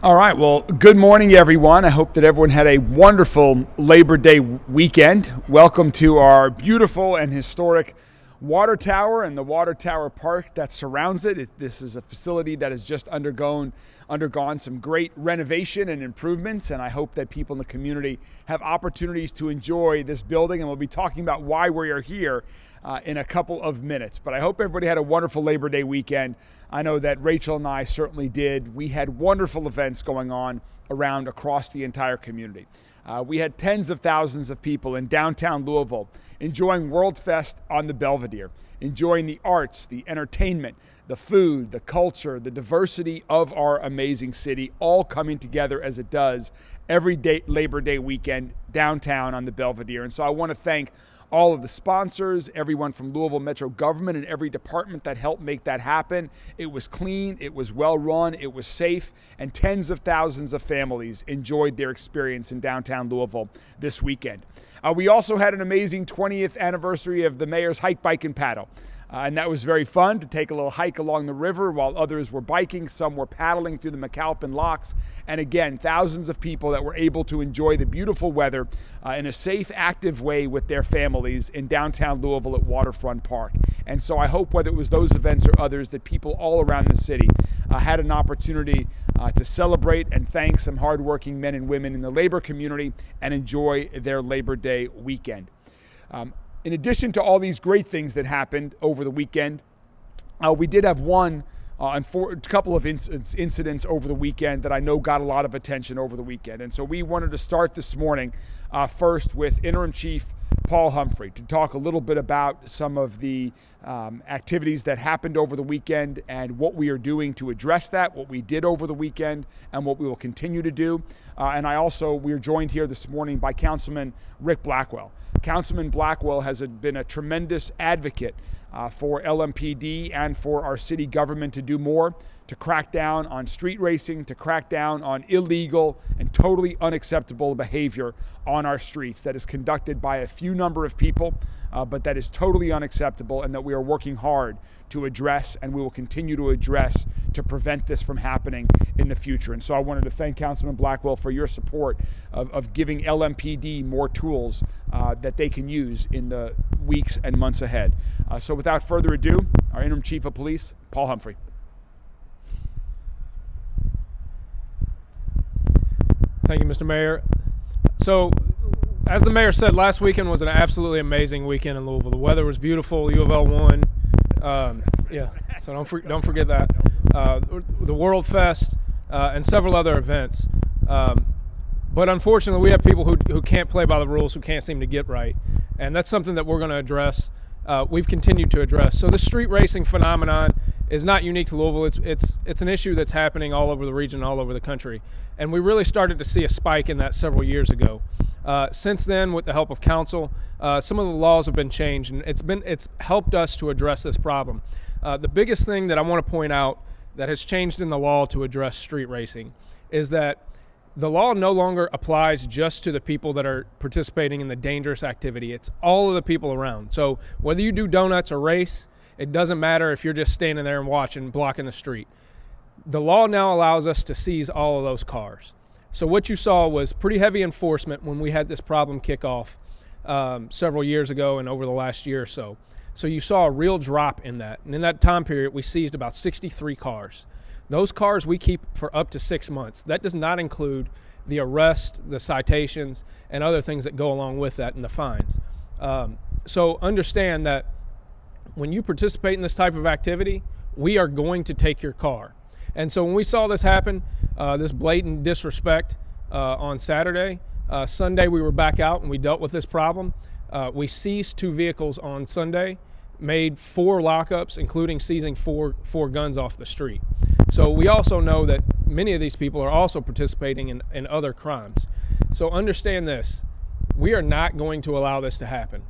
All right, well, good morning, everyone. I hope that everyone had a wonderful Labor Day weekend. Welcome to our beautiful and historic water tower and the water tower park that surrounds it. This is a facility that has just undergone some great renovation and improvements, and I hope that people in the community have opportunities to enjoy this building, and we'll be talking about why we are here in a couple of minutes. But I hope everybody had a wonderful Labor Day weekend. I know that Rachel and I certainly did. We had wonderful events going on across the entire community. We had tens of thousands of people in downtown Louisville enjoying World Fest on the Belvedere, enjoying the arts, the entertainment, the food, the culture, the diversity of our amazing city, all coming together as it does every day, Labor Day weekend downtown on the Belvedere. And so I want to thank all of the sponsors, everyone from Louisville Metro government and every department that helped make that happen. It was clean, it was well run, it was safe, and tens of thousands of families enjoyed their experience in downtown Louisville this weekend. We also had an amazing 20th anniversary of the mayor's hike, bike, and paddle. And that was very fun to take a little hike along the river while others were biking. Some were paddling through the McAlpin locks. And again, thousands of people that were able to enjoy the beautiful weather in a safe, active way with their families in downtown Louisville at Waterfront Park. And so I hope whether it was those events or others that people all around the city had an opportunity to celebrate and thank some hardworking men and women in the labor community and enjoy their Labor Day weekend. In addition to all these great things that happened over the weekend, we did have a couple of incidents over the weekend that I know got a lot of attention over the weekend. And so we wanted to start this morning first with Interim Chief Paul Humphrey to talk a little bit about some of the activities that happened over the weekend and what we are doing to address that, what we did over the weekend, and what we will continue to do. We are joined here this morning by Councilman Rick Blackwell. Councilman Blackwell has been a tremendous advocate for LMPD and for our city government to do more, to crack down on street racing, to crack down on illegal and totally unacceptable behavior on our streets that is conducted by a few number of people, but that is totally unacceptable and that we are working hard to address, and we will continue to address to prevent this from happening in the future. And so I wanted to thank Councilman Blackwell for your support of giving LMPD more tools that they can use in the weeks and months ahead. So without further ado, our Interim Chief of Police, Paul Humphrey. Thank you, Mr. Mayor. So, as the mayor said, last weekend was an absolutely amazing weekend in Louisville. The weather was beautiful. U of L won. So don't forget that. The World Fest and several other events. But unfortunately, we have people who can't play by the rules, who can't seem to get right. And that's something that we're going to address. We've continued to address. So the street racing phenomenon is not unique to Louisville. It's an issue that's happening all over the region, all over the country. And we really started to see a spike in that several years ago. Since then, with the help of council, some of the laws have been changed, and it's helped us to address this problem. The biggest thing that I want to point out that has changed in the law to address street racing is that the law no longer applies just to the people that are participating in the dangerous activity. It's all of the people around. So whether you do donuts or race, it doesn't matter if you're just standing there and watching, blocking the street. The law now allows us to seize all of those cars. So what you saw was pretty heavy enforcement when we had this problem kick off several years ago and over the last year or so. So you saw a real drop in that. And in that time period, we seized about 63 cars. Those cars we keep for up to 6 months. That does not include the arrest, the citations, and other things that go along with that and the fines. So understand that when you participate in this type of activity, we are going to take your car. And so when we saw this happen, this blatant disrespect on Saturday, Sunday we were back out and we dealt with this problem. We seized 2 vehicles on Sunday, made 4 lockups, including seizing four guns off the street. So we also know that many of these people are also participating in other crimes. So understand this, we are not going to allow this to happen,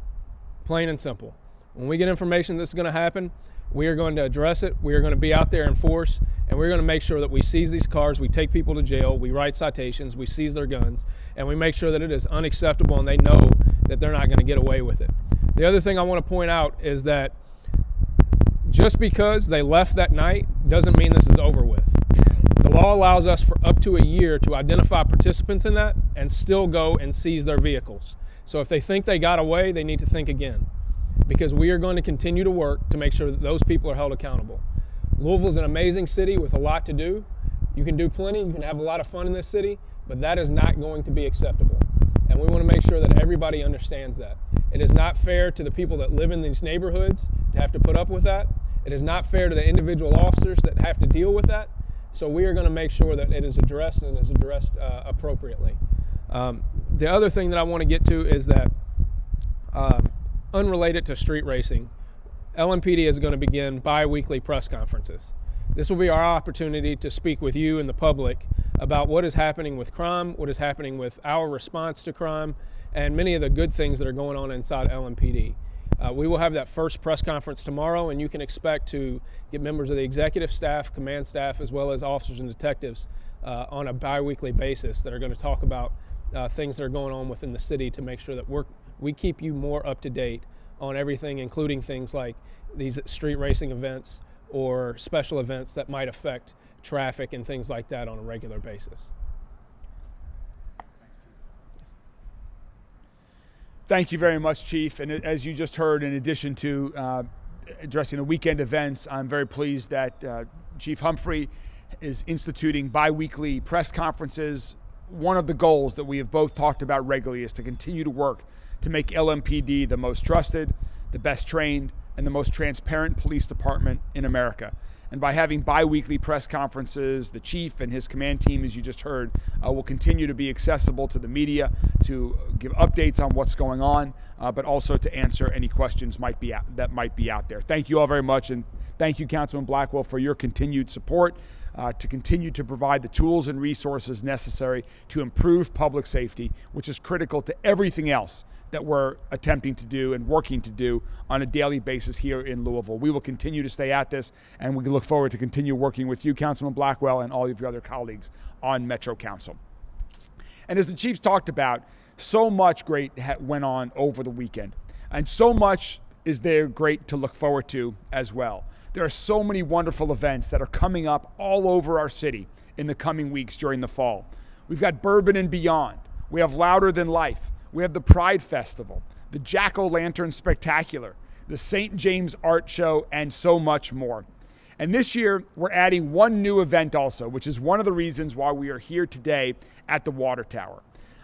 plain and simple. When we get information this is going to happen, we are going to address it, we are going to be out there in force, and we're going to make sure that we seize these cars, we take people to jail, we write citations, we seize their guns, and we make sure that it is unacceptable and they know that they're not going to get away with it. The other thing I want to point out is that just because they left that night doesn't mean this is over with. The law allows us for up to a year to identify participants in that and still go and seize their vehicles. So if they think they got away, they need to think again, because we are going to continue to work to make sure that those people are held accountable. Louisville is an amazing city with a lot to do. You can do plenty, you can have a lot of fun in this city, but that is not going to be acceptable. And we want to make sure that everybody understands that. It is not fair to the people that live in these neighborhoods to have to put up with that. It is not fair to the individual officers that have to deal with that. So we are going to make sure that it is addressed and is addressed appropriately. The other thing that I want to get to is that unrelated to street racing, LMPD is going to begin bi-weekly press conferences. This will be our opportunity to speak with you and the public about what is happening with crime, what is happening with our response to crime, and many of the good things that are going on inside LMPD. We will have that first press conference tomorrow, and you can expect to get members of the executive staff, command staff, as well as officers and detectives on a bi-weekly basis that are going to talk about things that are going on within the city to make sure that we keep you more up to date on everything, including things like these street racing events or special events that might affect traffic and things like that on a regular basis. Thank you very much, Chief. And as you just heard, in addition to addressing the weekend events, I'm very pleased that Chief Humphrey is instituting bi-weekly press conferences. One of the goals that we have both talked about regularly is to continue to work to make LMPD the most trusted, the best trained, and the most transparent police department in America. And by having bi-weekly press conferences, the chief and his command team, as you just heard, will continue to be accessible to the media to give updates on what's going on, but also to answer any questions that might be out there. Thank you all very much, and thank you, Councilman Blackwell, for your continued support to continue to provide the tools and resources necessary to improve public safety, which is critical to everything else that we're attempting to do and working to do on a daily basis here in Louisville. We will continue to stay at this, and we look forward to continue working with you, Councilman Blackwell, and all of your other colleagues on Metro Council. And as the Chiefs talked about, so much great went on over the weekend, and so much is there great to look forward to as well. There are so many wonderful events that are coming up all over our city in the coming weeks during the fall. We've got Bourbon and Beyond. We have Louder Than Life. We have the Pride Festival, the Jack-O-Lantern Spectacular, the St. James Art Show, and so much more. And this year, we're adding one new event also, which is one of the reasons why we are here today at the Water Tower.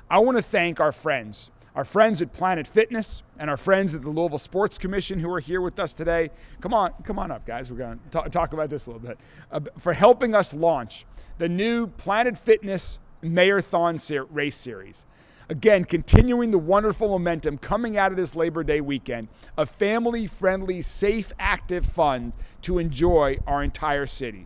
I want to thank our friends at Planet Fitness and our friends at the Louisville Sports Commission who are here with us today. Come on up, guys. We're going to talk about this a little bit. For helping us launch the new Planet Fitness Mayor-thon Race Series. Again, continuing the wonderful momentum coming out of this Labor Day weekend, a family-friendly, safe, active fun to enjoy our entire city.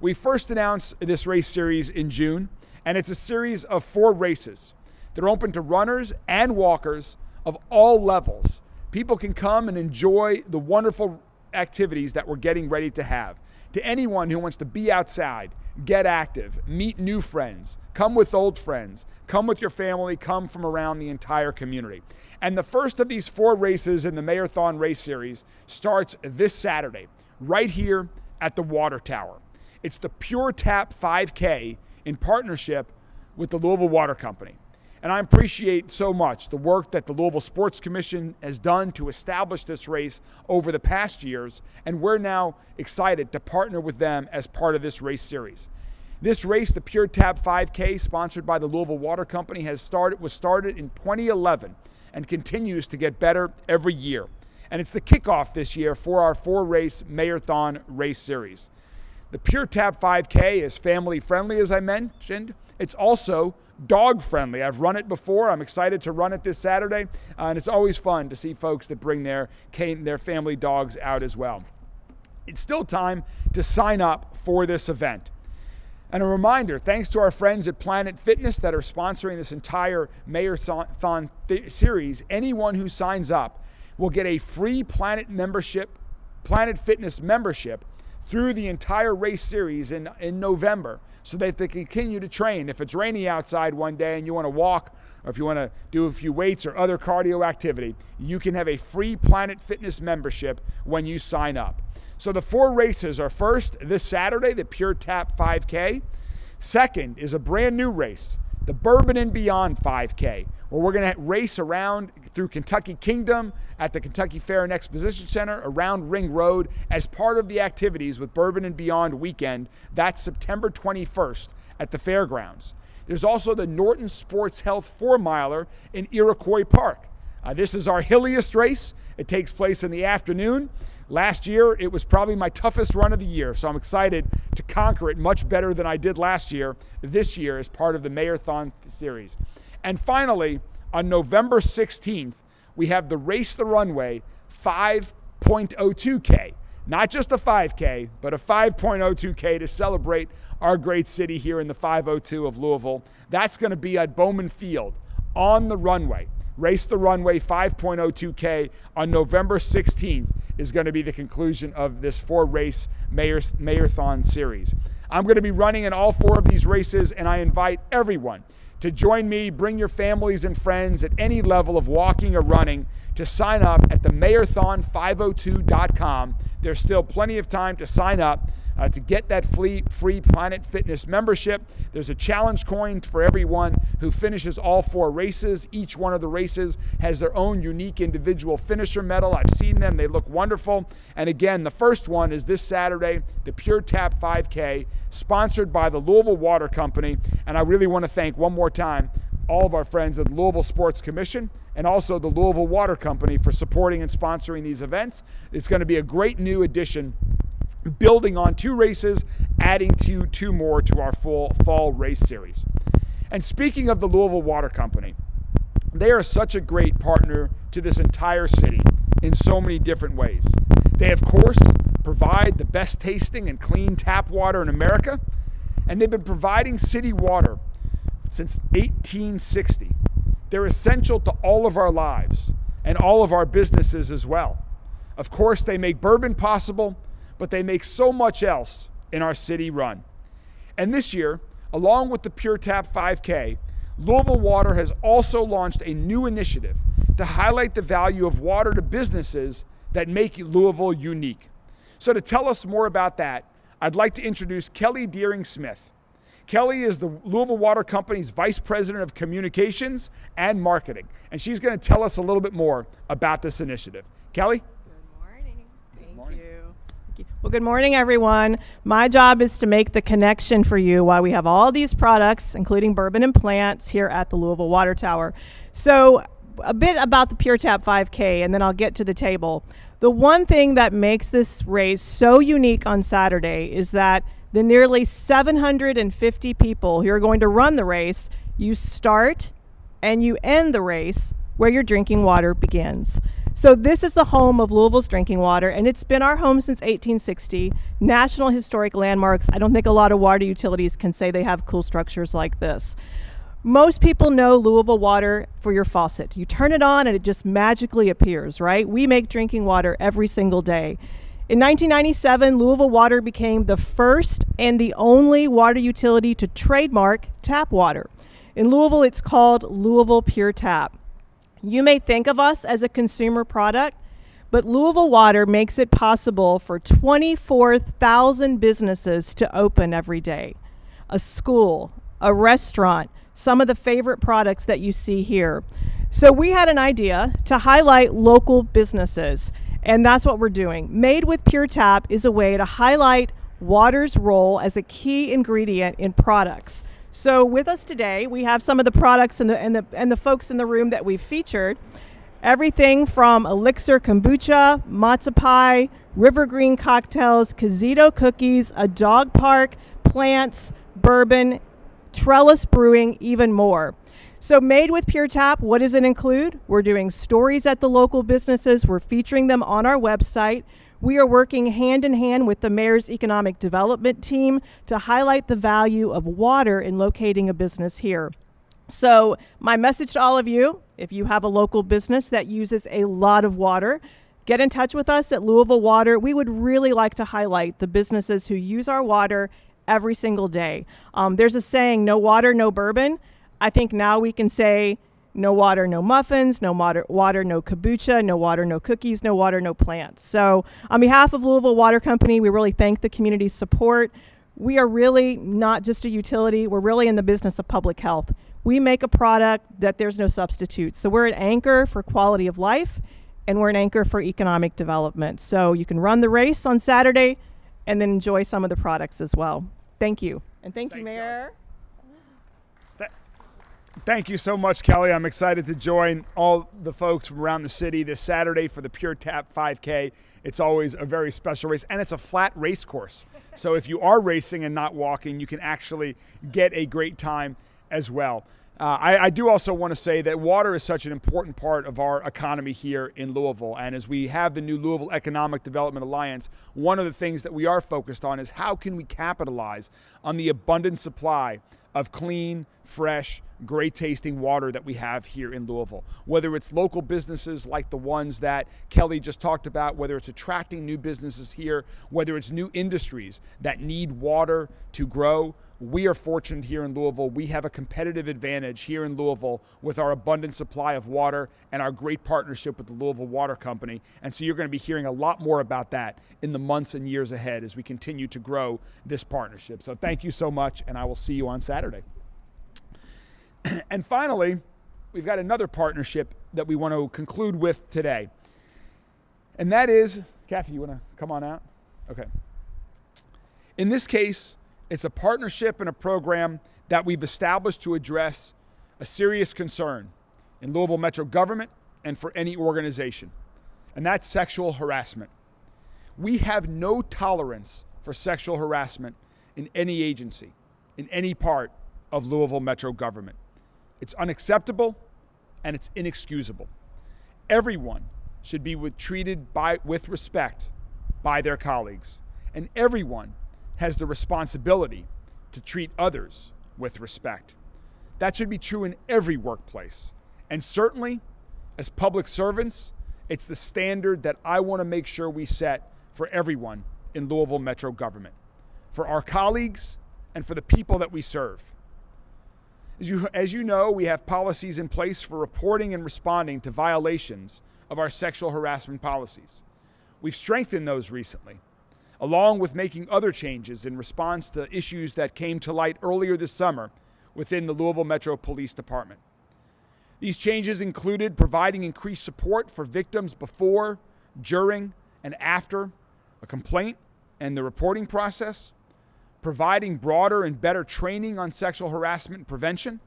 We first announced this race series in June, and it's a series of 4 races. They're open to runners and walkers of all levels. People can come and enjoy the wonderful activities that we're getting ready to have. To anyone who wants to be outside, get active, meet new friends, come with old friends, come with your family, come from around the entire community. And the first of these 4 races in the Mayor-thon Race Series starts this Saturday, right here at the Water Tower. It's the Pure Tap 5K in partnership with the Louisville Water Company. And I appreciate so much the work that the Louisville Sports Commission has done to establish this race over the past years, and we're now excited to partner with them as part of this race series. This race, the Pure Tap 5K, sponsored by the Louisville Water Company, was started in 2011 and continues to get better every year. And it's the kickoff this year for our 4-race Mayor-thon Race Series. The Pure Tap 5K is family friendly, as I mentioned. It's also dog friendly. I've run it before. I'm excited to run it this Saturday. And it's always fun to see folks that bring their family dogs out as well. It's still time to sign up for this event. And a reminder, thanks to our friends at Planet Fitness that are sponsoring this entire Mayor-thon series, anyone who signs up will get a free Planet Fitness membership through the entire race series in November, so that they can continue to train. If it's rainy outside one day and you want to walk, or if you want to do a few weights or other cardio activity, you can have a free Planet Fitness membership when you sign up. So the 4 races are first this Saturday, the Pure Tap 5K. Second is a brand new race, the Bourbon and Beyond 5K, where we're going to race around through Kentucky Kingdom at the Kentucky Fair and Exposition Center around Ring Road as part of the activities with Bourbon and Beyond weekend. That's September 21st at the fairgrounds. There's also the Norton Sports Health 4-miler in Iroquois Park. This is our hilliest race. It takes place in the afternoon. Last year, it was probably my toughest run of the year, so I'm excited to conquer it much better than I did last year, this year as part of the Mayorthon series. And finally, on November 16th, we have the Race the Runway 5.02K. Not just a 5K, but a 5.02K to celebrate our great city here in the 502 of Louisville. That's going to be at Bowman Field on the runway. Race the Runway 5.02K on November 16th is going to be the conclusion of this 4-race Mayorthon series. I'm going to be running in all 4 of these races, and I invite everyone to join me. Bring your families and friends at any level of walking or running to sign up at the Mayorthon502.com. There's still plenty of time to sign up to get that free Planet Fitness membership. There's a challenge coin for everyone who finishes all 4 races. Each one of the races has their own unique individual finisher medal. I've seen them. They look wonderful. And again, the first one is this Saturday, the Pure Tap 5K, sponsored by the Louisville Water Company. And I really want to thank one more time all of our friends at the Louisville Sports Commission and also the Louisville Water Company for supporting and sponsoring these events. It's going to be a great new addition, building on 2 races, adding 2 more to our fall race series. And speaking of the Louisville Water Company, they are such a great partner to this entire city in so many different ways. They, of course, provide the best tasting and clean tap water in America, and they've been providing city water since 1860. They're essential to all of our lives and all of our businesses as well. Of course, they make bourbon possible, but they make so much else in our city run. And this year, along with the Pure Tap 5K, Louisville Water has also launched a new initiative to highlight the value of water to businesses that make Louisville unique. So to tell us more about that, I'd like to introduce Kelly Deering-Smith. Kelly is the Louisville Water Company's Vice President of Communications and Marketing, and she's going to tell us a little bit more about this initiative. Kelly? Well, good morning, everyone. My job is to make the connection for you while we have all these products, including bourbon and plants, here at the Louisville Water Tower. So a bit about the Pure Tap 5K, and then I'll get to the table. The one thing that makes this race so unique on Saturday is that the nearly 750 people who are going to run the race, you start and you end the race where your drinking water begins. So this is the home of Louisville's drinking water, and it's been our home since 1860. National Historic Landmarks. I don't think a lot of water utilities can say they have cool structures like this. Most people know Louisville water for your faucet. You turn it on and it just magically appears, right? We make drinking water every single day. In 1997, Louisville Water became the first and the only water utility to trademark tap water. In Louisville, it's called Louisville Pure Tap. You may think of us as a consumer product, but Louisville Water makes it possible for 24,000 businesses to open every day. A school, a restaurant, some of the favorite products that you see here. So we had an idea to highlight local businesses, and that's what we're doing. Made with Pure Tap is a way to highlight water's role as a key ingredient in products. So with us today, we have some of the products and the folks in the room that we've featured. Everything from Elixir Kombucha, Matzo Pie, River Green Cocktails, Cazito Cookies, a dog park, plants, bourbon, Trellis Brewing, even more. So made with Pure Tap, what does it include? We're doing stories at the local businesses. We're featuring them on our website. We are working hand in hand with the Mayor's Economic Development Team to highlight the value of water in locating a business here. So my message to all of you, if you have a local business that uses a lot of water, get in touch with us at Louisville Water. We would really like to highlight the businesses who use our water every single day. There's a saying, no water, no bourbon. I think now we can say, no water, no muffins, no water, no kombucha, no water, no cookies, no water, no plants. So on behalf of Louisville Water Company, we really thank the community's support. we are really not just a utility. We're really in the business of public health. We make a product that there's no substitute. So we're an anchor for quality of life, and we're an anchor for economic development. So you can run the race on Saturday and then enjoy some of the products as well. Thank you. And thank you, Mayor. Thank you so much, Kelly. I'm excited to join all the folks from around the city this Saturday for the Pure Tap 5K. It's always a very special race, and it's a flat race course. So if you are racing and not walking, you can actually get a great time as well. I do also want to say that water is such an important part of our economy here in Louisville. And as we have the new Louisville Economic Development Alliance, one of the things that we are focused on is how can we capitalize on the abundant supply of clean, fresh, great tasting water that we have here in Louisville. Whether it's local businesses like the ones that Kelly just talked about, whether it's attracting new businesses here, whether it's new industries that need water to grow, we are fortunate here in Louisville. We have a competitive advantage here in Louisville with our abundant supply of water and our great partnership with the Louisville Water Company. And so you're going to be hearing a lot more about that in the months and years ahead as we continue to grow this partnership. So thank you so much, and I will see you on Saturday. And finally, we've got another partnership that we want to conclude with today. And that is, Kathy, you want to come on out? Okay. In this case, it's a partnership and a program that we've established to address a serious concern in Louisville Metro government and for any organization, and that's sexual harassment. We have no tolerance for sexual harassment in any agency, in any part of Louisville Metro government. It's unacceptable and it's inexcusable. Everyone should be treated with respect by their colleagues, and everyone has the responsibility to treat others with respect. That should be true in every workplace. And certainly, as public servants, it's the standard that I want to make sure we set for everyone in Louisville Metro government, for our colleagues and for the people that we serve. As you know, we have policies in place for reporting and responding to violations of our sexual harassment policies. We've strengthened those recently, along with making other changes in response to issues that came to light earlier this summer within the Louisville Metro Police Department. These changes included providing increased support for victims before, during, and after a complaint and the reporting process, providing broader and better training on sexual harassment prevention,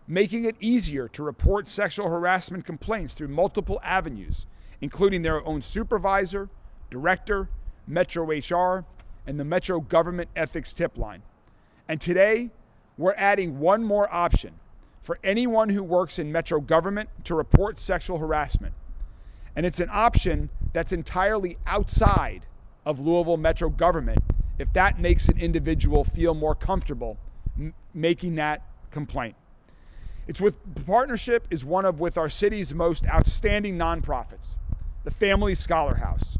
making it easier to report sexual harassment complaints through multiple avenues, including their own supervisor, director, Metro HR, and the Metro Government Ethics Tip Line. And today, we're adding one more option for anyone who works in Metro government to report sexual harassment. And it's an option that's entirely outside of Louisville Metro government if that makes an individual feel more comfortable making that complaint. The partnership is one of with our city's most outstanding nonprofits, the Family Scholar House.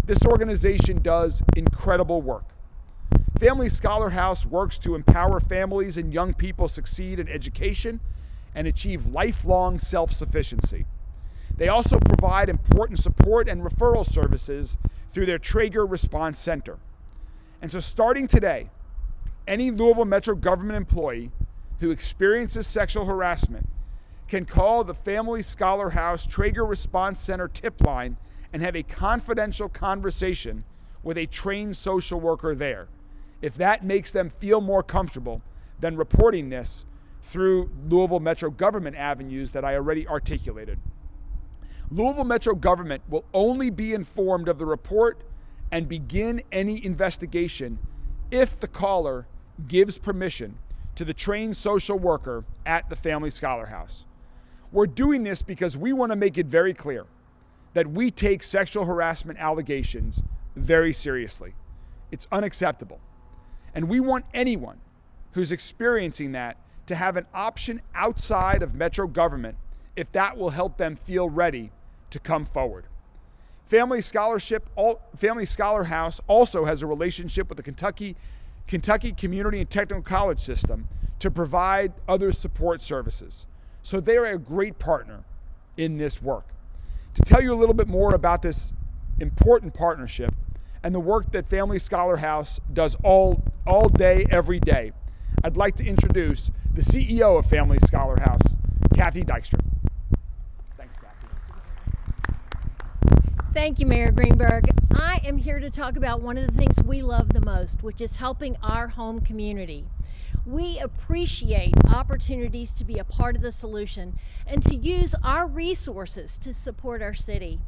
This organization does incredible work. Family Scholar House works to empower families and young people succeed in education and achieve lifelong self-sufficiency. They also provide important support and referral services through their Traeger Response Center. And so starting today, any Louisville Metro government employee who experiences sexual harassment can call the Family Scholar House Traeger Response Center tip line and have a confidential conversation with a trained social worker there, if that makes them feel more comfortable than reporting this through Louisville Metro government avenues that I already articulated. Louisville Metro government will only be informed of the report and begin any investigation if the caller gives permission to the trained social worker at the Family Scholar House. We're doing this because we want to make it very clear that we take sexual harassment allegations very seriously. It's unacceptable. And we want anyone who's experiencing that to have an option outside of Metro government if that will help them feel ready to come forward. Family Scholar House also has a relationship with the Kentucky Community and Technical College System to provide other support services. So they're a great partner in this work. To tell you a little bit more about this important partnership and the work that Family Scholar House does all all day, every day. I'd like to introduce the CEO of Family Scholar House, Kathy Dykstra. Thanks, Kathy. Thank you, Mayor Greenberg. I am here to talk about one of the things we love the most, which is helping our home community. We appreciate opportunities to be a part of the solution and to use our resources to support our city.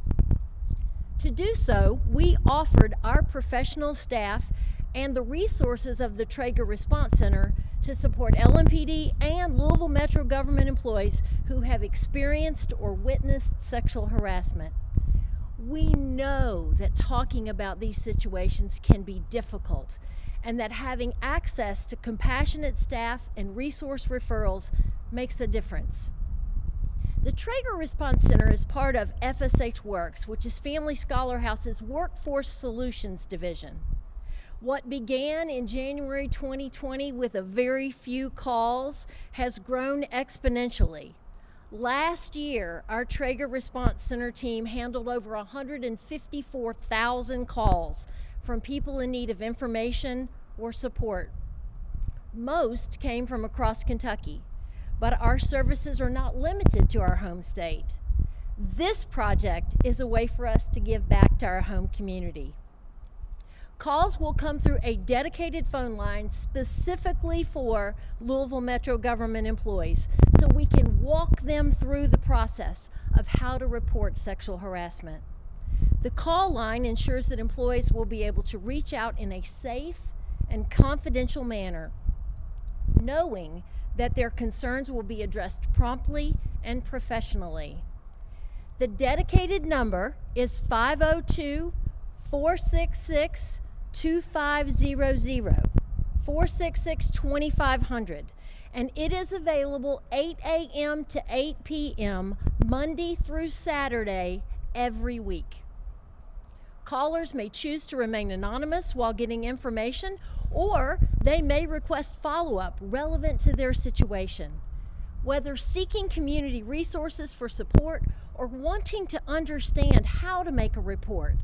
To do so, we offered our professional staff and the resources of the Traeger Response Center to support LMPD and Louisville Metro government employees who have experienced or witnessed sexual harassment. We know that talking about these situations can be difficult, and that having access to compassionate staff and resource referrals makes a difference. The Traeger Response Center is part of FSH Works, which is Family Scholar House's Workforce Solutions Division. What began in January 2020 with a very few calls has grown exponentially. Last year, our Traeger Response Center team handled over 154,000 calls from people in need of information or support. Most came from across Kentucky, but our services are not limited to our home state. This project is a way for us to give back to our home community. Calls will come through a dedicated phone line specifically for Louisville Metro government employees, so we can walk them through the process of how to report sexual harassment. The call line ensures that employees will be able to reach out in a safe and confidential manner, knowing that their concerns will be addressed promptly and professionally. The dedicated number is 502-466-2500, 466-2500, and it is available 8 a.m. to 8 p.m. Monday through Saturday every week. Callers may choose to remain anonymous while getting information, or they may request follow-up relevant to their situation. Whether seeking community resources for support or wanting to understand how to make a report,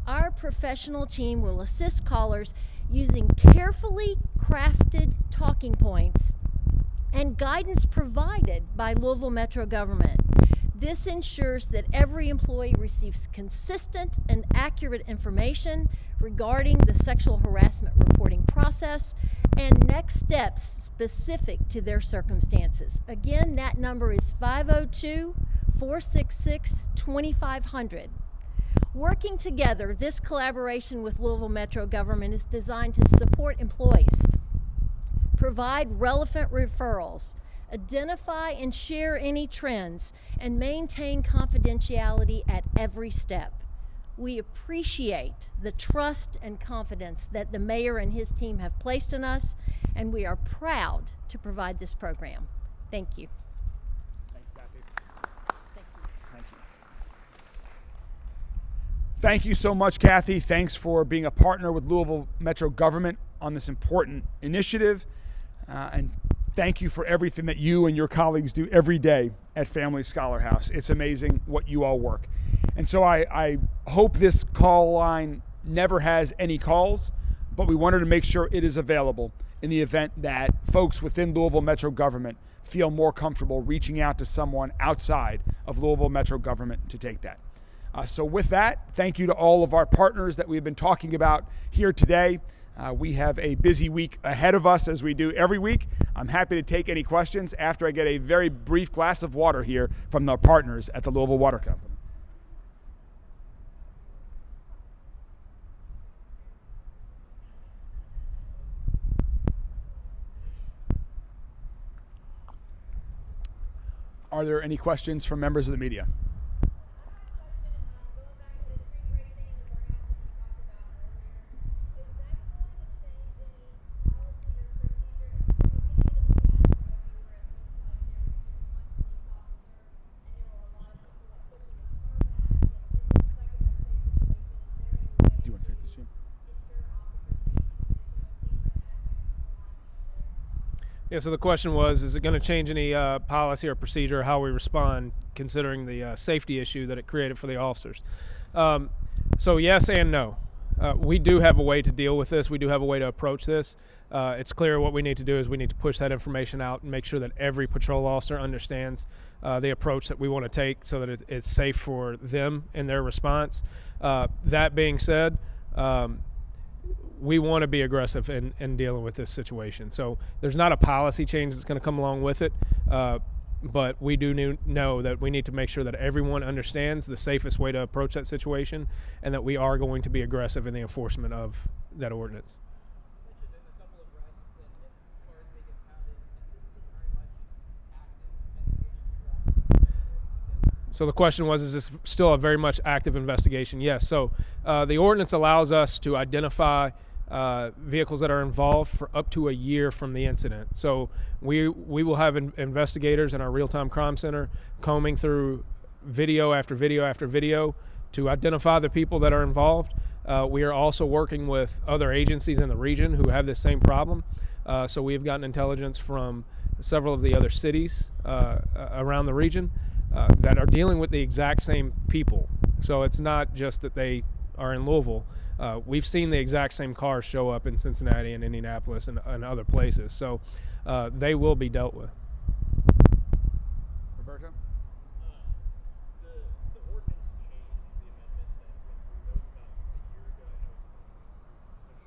our professional team will assist callers using carefully crafted talking points and guidance provided by Louisville Metro government. This ensures that every employee receives consistent and accurate information regarding the sexual harassment reporting process and next steps specific to their circumstances. Again, that number is 502-466-2500. Working together, this collaboration with Louisville Metro government is designed to support employees, provide relevant referrals, identify and share any trends, and maintain confidentiality at every step. We appreciate the trust and confidence that the mayor and his team have placed in us, and we are proud to provide this program. Thank you. Thanks, Kathy. Thank you. Thank you. Thank you so much, Kathy. Thanks for being a partner with Louisville Metro government on this important initiative. And thank you for everything that you and your colleagues do every day at Family Scholar House. It's amazing what you all work. And so I hope this call line never has any calls, but we wanted to make sure it is available in the event that folks within Louisville Metro government feel more comfortable reaching out to someone outside of Louisville Metro government to take that. So with that, thank you to all of our partners that we've been talking about here today. We have a busy week ahead of us, as we do every week. I'm happy to take any questions after I get a very brief glass of water here from the partners at the Louisville Water Company. Are there any questions from members of the media? Yeah, so the question was, is it going to change any policy or procedure, how we respond, considering the safety issue that it created for the officers? So yes and no. We do have a way to deal with this. We do have a way to approach this. it's clear what we need to do is we need to push that information out and make sure that every patrol officer understands the approach that we want to take so that it's safe for them in their response. That being said, we want to be aggressive in dealing with this situation. So there's not a policy change that's going to come along with it, but we do know that we need to make sure that everyone understands the safest way to approach that situation and that we are going to be aggressive in the enforcement of that ordinance. So the question was, is this still a very much active investigation? Yes. So the ordinance allows us to identify vehicles that are involved for up to a year from the incident. So we will have investigators in our real-time crime center combing through video after video after video to identify the people that are involved. We are also working with other agencies in the region who have this same problem. So we have gotten intelligence from several of the other cities around the region that are dealing with the exact same people. So it's not just that they are in Louisville. We've seen the exact same cars show up in Cincinnati and Indianapolis and other places. So they will be dealt with. Roberto? The ordinance change, the amendment that went through, that was about a year ago. I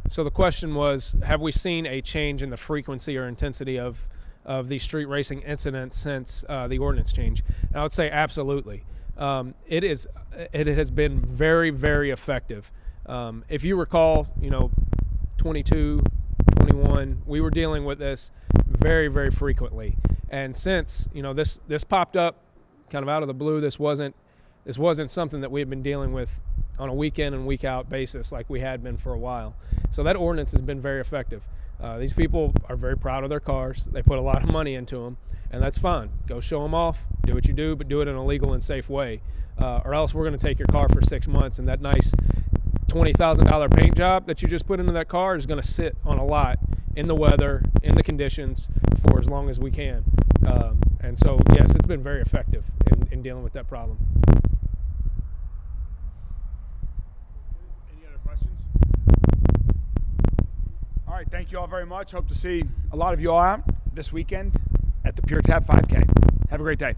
know So the question was, have we seen a change in the frequency or intensity of these street racing incidents since the ordinance change? And I would say absolutely. It has been very, very effective. If you recall, 22, 21, we were dealing with this very, very frequently. And since, this popped up kind of out of the blue, this wasn't something that we had been dealing with on a week in and week out basis like we had been for a while. So that ordinance has been very effective. These people are very proud of their cars. They put a lot of money into them, and that's fine. Go show them off, do what you do, but do it in a legal and safe way. Or else we're going to take your car for 6 months, and that nice $20,000 paint job that you just put into that car is going to sit on a lot in the weather, in the conditions, for as long as we can. And so, yes, it's been very effective in dealing with that problem. Any other questions? All right, thank you all very much. Hope to see a lot of you all out this weekend at the Pure Tap 5K. Have a great day.